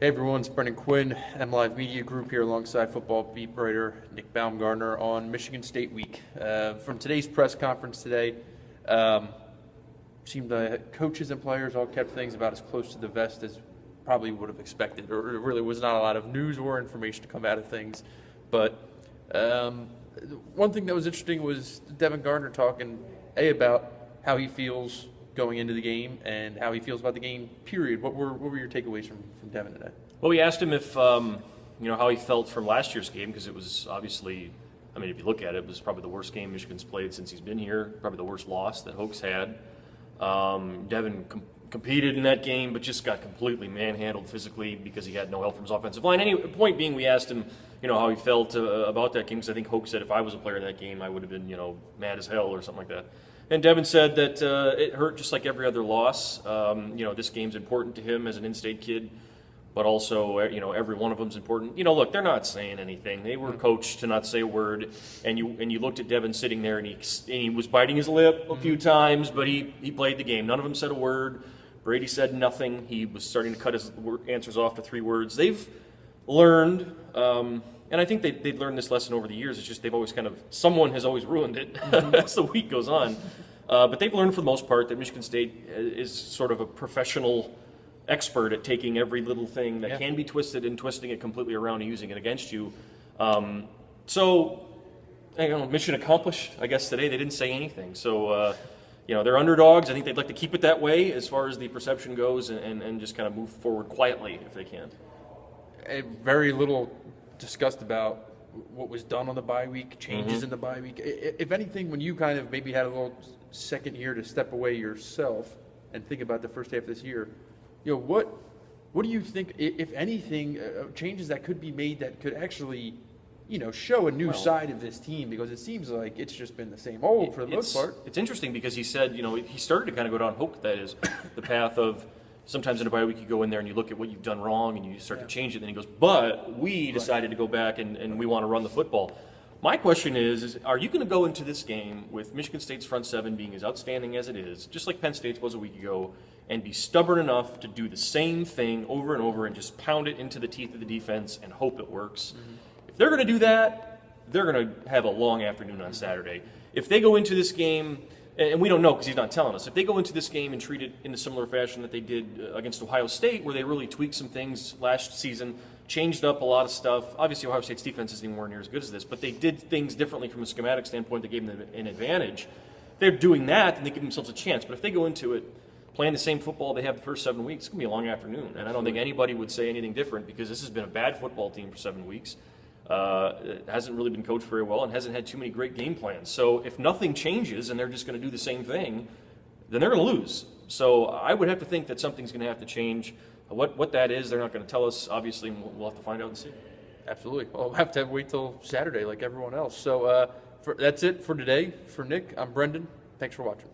Hey everyone, it's Brendan Quinn, MLive Media Group here alongside football beat writer Nick Baumgartner on Michigan State Week. From today's press conference today, seemed the coaches and players all kept things about as close to the vest as probably would have expected, or it really was not a lot of news or information to come out of things. But one thing that was interesting was Devin Gardner talking about how he feels going into the game and how he feels about the game, period. What were your takeaways from Devin today? Well, we asked him if, how he felt from last year's game, because it was obviously, if you look at it, it was probably the worst game Michigan's played since he's been here, probably the worst loss that Hoke's had. Devin competed in that game, but just got completely manhandled physically because he had no help from his offensive line. Anyway, point being, we asked him, how he felt about that game, because I think Hoke said if I was a player in that game, I would have been, mad as hell or something like that. And Devin said that it hurt just like every other loss. This game's important to him as an in-state kid, but also, every one of them's important. Look, they're not saying anything. They were coached to not say a word, and you looked at Devin sitting there, and he was biting his lip a few times, but he played the game. None of them said a word. Brady said nothing. He was starting to cut his answers off to 3 words. They've learned, and I think they'd learned this lesson over the years. It's just they've always someone has always ruined it as the week goes on. But they've learned for the most part that Michigan State is sort of a professional expert at taking every little thing that can be twisted and twisting it completely around and using it against you. Mission accomplished, I guess, today. They didn't say anything. So, they're underdogs. I think they'd like to keep it that way as far as the perception goes and just kind of move forward quietly if they can. Very little discussed about what was done on the bye week, changes in the bye week. If anything, when you kind of maybe had a little second year to step away yourself and think about the first half of this year, what do you think, if anything, changes that could be made that could actually, show a new side of this team? Because it seems like it's just been the same old for the most part. It's interesting because he said, he started to kind of go down Hoke, that is, the path of sometimes in a bye week you go in there and you look at what you've done wrong and you start to change it. And then he goes, but we decided to go back and we want to run the football. My question is are you going to go into this game with Michigan State's front seven being as outstanding as it is, just like Penn State's was a week ago, and be stubborn enough to do the same thing over and over and just pound it into the teeth of the defense and hope it works? If they're going to do that, they're going to have a long afternoon on Saturday. If they go into this game, and we don't know because he's not telling us, if they go into this game and treat it in a similar fashion that they did against Ohio State, where they really tweaked some things last season, changed up a lot of stuff. Obviously, Ohio State's defense isn't anywhere near as good as this, but they did things differently from a schematic standpoint that gave them an advantage. If they're doing that, then they give themselves a chance. But if they go into it playing the same football they have the first 7 weeks, it's going to be a long afternoon. And I don't think anybody would say anything different because this has been a bad football team for 7 weeks. It hasn't really been coached very well and hasn't had too many great game plans. So if nothing changes and they're just going to do the same thing, then they're going to lose. So I would have to think that something's going to have to change. What that is, they're not going to tell us, obviously, and we'll have to find out and see. Absolutely. Well, we'll have to wait till Saturday like everyone else. So that's it for today. For Nick, I'm Brendan. Thanks for watching.